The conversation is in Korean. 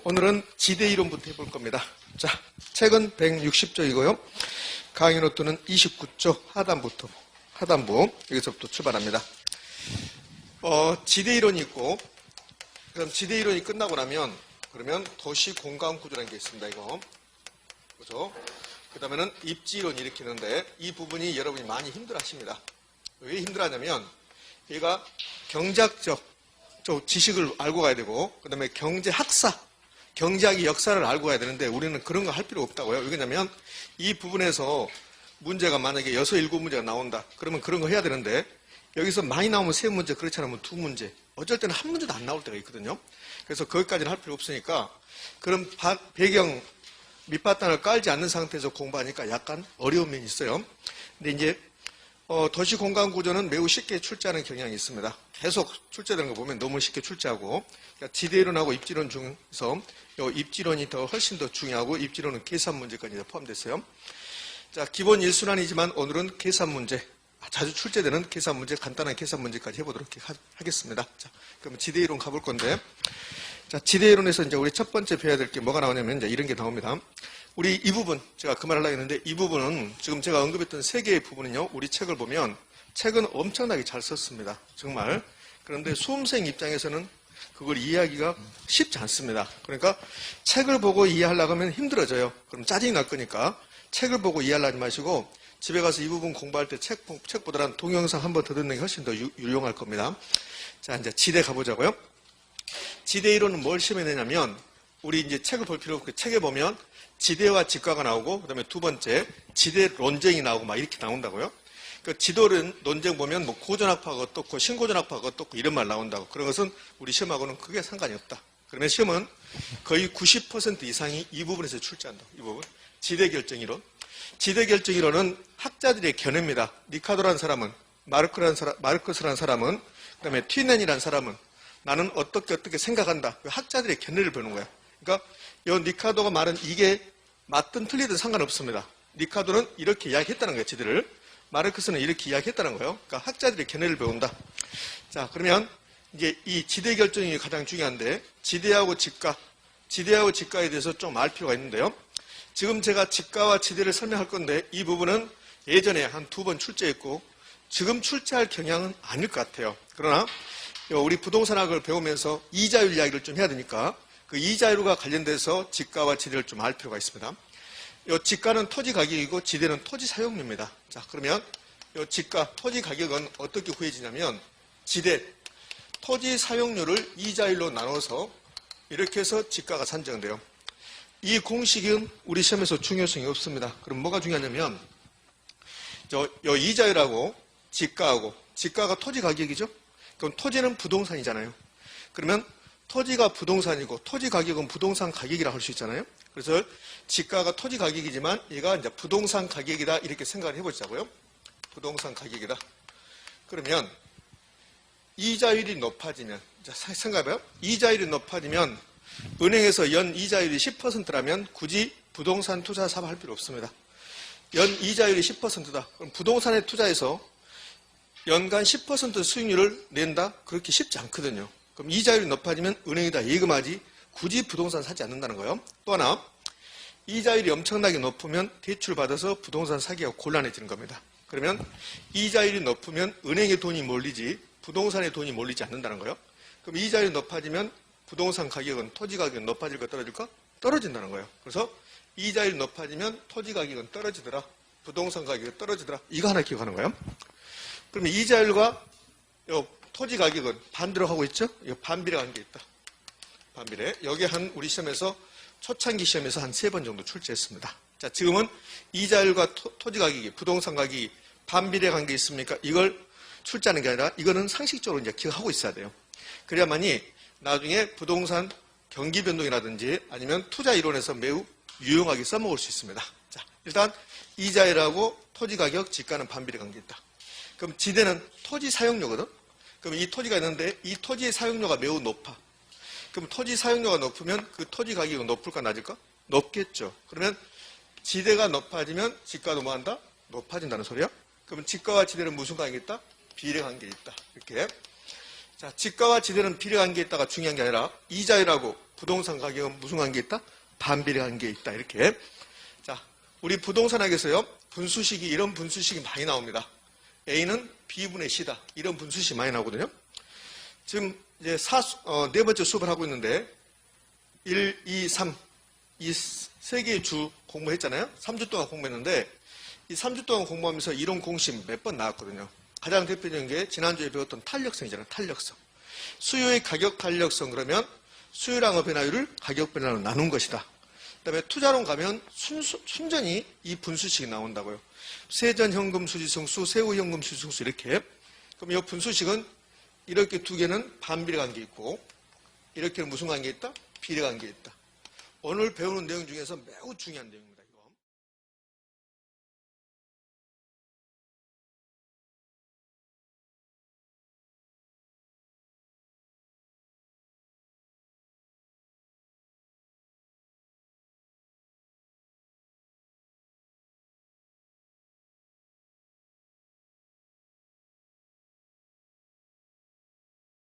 오늘은 지대 이론부터 해볼 겁니다. 자, 책은 160쪽이고요. 강의 노트는 29쪽 하단부 여기서부터 출발합니다. 지대 이론이 있고, 그럼 지대 이론이 끝나고 나면 그러면 도시 공간 구조라는 게 있습니다. 이거 그죠? 그 다음에는 입지 이론이 이렇게 있는데 이 부분이 여러분이 많이 힘들어하십니다. 왜 힘들어하냐면 얘가 경제학적 지식을 알고 가야 되고, 그 다음에 경제학의 역사를 알고 가야 되는데 우리는 그런 거 할 필요 없다고요. 왜냐면 이 부분에서 문제가 만약에 6, 7문제가 나온다. 그러면 그런 거 해야 되는데 여기서 많이 나오면 3문제, 그렇지 않으면 2문제. 어쩔 때는 한 문제도 안 나올 때가 있거든요. 그래서 거기까지는 할 필요 없으니까 그런 배경 밑바탕을 깔지 않는 상태에서 공부하니까 약간 어려운 면이 있어요. 근데 이제 도시 공간 구조는 매우 쉽게 출제하는 경향이 있습니다. 계속 출제되는 거 보면 너무 쉽게 출제하고, 그러니까 지대이론하고 입지론 중에서 입지론이 훨씬 더 중요하고, 입지론은 계산 문제까지 포함됐어요. 자, 기본 1순환이지만 오늘은 계산 문제, 자주 출제되는 계산 문제, 간단한 계산 문제까지 해보도록 하겠습니다. 자, 그럼 지대이론 가볼 건데, 자, 지대이론에서 이제 우리 첫 번째 배워야 될 게 뭐가 나오냐면 이제 이런 게 나옵니다. 우리 이 부분, 제가 그 말을 하려고 했는데 이 부분은 지금 제가 언급했던 3개의 부분은요, 우리 책을 보면 책은 엄청나게 잘 썼습니다. 정말. 그런데 수험생 입장에서는 그걸 이해하기가 쉽지 않습니다. 그러니까 책을 보고 이해하려고 하면 힘들어져요. 그럼 짜증이 날 거니까 책을 보고 이해하려 하지 마시고 집에 가서 이 부분 공부할 때 책보다는 동영상 한번 더 듣는 게 훨씬 더 유용할 겁니다. 자, 이제 지대 가보자고요. 지대 이론은 뭘 시험해내냐면 우리 이제 책을 볼 필요 없고 책에 보면 지대와 직과가 나오고, 그 다음에 두 번째 지대 논쟁이 나오고 막 이렇게 나온다고요. 그 지도론 논쟁 보면 뭐 고전학파가 어떻고 신고전학파가 어떻고 이런 말 나온다고. 그런 것은 우리 시험하고는 크게 상관이 없다. 그러면 시험은 거의 90% 이상이 이 부분에서 출제한다. 이 부분. 지대 결정이론. 지대 결정이론은 학자들의 견해입니다. 리카도라는 사람은, 마르크스라는 사람은, 그 다음에 튀넨이라는 사람은 나는 어떻게 생각한다. 학자들의 견해를 보는 거야. 그러니까 이 리카도가 말한 이게 맞든 틀리든 상관없습니다. 리카도는 이렇게 이야기했다는 거예요. 지대를. 마르크스는 이렇게 이야기했다는 거예요. 그러니까 학자들의 견해를 배운다. 자, 그러면 이제 이 지대 결정이 가장 중요한데 지대하고 직과에 대해서 좀 알 필요가 있는데요. 지금 제가 직과와 지대를 설명할 건데 이 부분은 예전에 한 2번 출제했고 지금 출제할 경향은 아닐 것 같아요. 그러나 우리 부동산학을 배우면서 이자율 이야기를 좀 해야 되니까 그 이자율과 관련돼서 직과와 지대를 좀 알 필요가 있습니다. 이 직과는 토지 가격이고 지대는 토지 사용료입니다. 자, 그러면 이 직과 토지 가격은 어떻게 구해지냐면 지대 토지 사용료를 이자율로 나눠서 이렇게 해서 직과가 산정돼요. 이 공식은 우리 시험에서 중요성이 없습니다. 그럼 뭐가 중요하냐면 이 이자율하고 직과가 토지 가격이죠. 그럼 토지는 부동산이잖아요. 그러면 토지가 부동산이고 토지 가격은 부동산 가격이라 할 수 있잖아요. 그래서 지가가 토지 가격이지만 얘가 이제 부동산 가격이다 이렇게 생각을 해보자고요. 부동산 가격이다. 그러면 이자율이 높아지면, 자, 생각해봐요. 이자율이 높아지면 은행에서 연 이자율이 10%라면 굳이 부동산 투자 사업할 필요 없습니다. 연 이자율이 10%다. 그럼 부동산에 투자해서 연간 10% 수익률을 낸다? 그렇게 쉽지 않거든요. 그럼 이자율이 높아지면 은행에다 예금하지 굳이 부동산 사지 않는다는 거예요. 또 하나, 이자율이 엄청나게 높으면 대출받아서 부동산 사기가 곤란해지는 겁니다. 그러면 이자율이 높으면 은행에 돈이 몰리지 부동산에 돈이 몰리지 않는다는 거예요. 그럼 이자율이 높아지면 부동산 가격은 토지 가격은 높아질까 떨어질까? 떨어진다는 거예요. 그래서 이자율이 높아지면 토지 가격은 떨어지더라. 부동산 가격이 떨어지더라. 이거 하나 기억하는 거예요. 그러면 이자율과 토지 가격은 반대로 하고 있죠? 이거 반비례한 게 있다. 반비례. 여기 우리 시험에서 초창기 시험에서 한 3번 정도 출제했습니다. 자, 지금은 이자율과 토지 가격이, 부동산 가격이 반비례 관계 있습니까? 이걸 출제하는 게 아니라 이거는 상식적으로 이제 기억하고 있어야 돼요. 그래야만이 나중에 부동산 경기 변동이라든지 아니면 투자 이론에서 매우 유용하게 써먹을 수 있습니다. 자, 일단 이자율하고 토지 가격, 지가는 반비례 관계 있다. 그럼 지대는 토지 사용료거든? 그럼 이 토지가 있는데 이 토지의 사용료가 매우 높아. 그럼 토지 사용료가 높으면 그 토지 가격은 높을까 낮을까? 높겠죠. 그러면 지대가 높아지면 지가도 뭐한다? 높아진다는 소리야. 그러면 지가와 지대는 무슨 관계가 있다? 비례 관계가 있다. 이렇게. 자, 지가와 지대는 비례 관계에 있다가 중요한 게 아니라 이자율하고 부동산 가격은 무슨 관계 있다? 반비례 관계 있다. 이렇게. 자, 우리 부동산학에서요, 분수식이, 이런 분수식이 많이 나옵니다. A는 B분의 C다. 이런 분수식이 많이 나오거든요. 지금 이제 네 번째 수업을 하고 있는데, 1, 2, 3, 이 세 개의 주 공부했잖아요. 3주 동안 공부했는데, 이 3주 동안 공부하면서 이론 공식 몇 번 나왔거든요. 가장 대표적인 게 지난주에 배웠던 탄력성이잖아요. 탄력성. 수요의 가격 탄력성, 그러면 수요량의 변화율을 가격 변화로 나눈 것이다. 그 다음에 투자론 가면 순전히 이 분수식이 나온다고요. 세전 현금 수지성수, 세후 현금 수지성수 이렇게. 그럼 이 분수식은 이렇게 두 개는 반비례 관계 있고, 이렇게는 무슨 관계 있다? 비례 관계 있다. 오늘 배우는 내용 중에서 매우 중요한 내용입니다.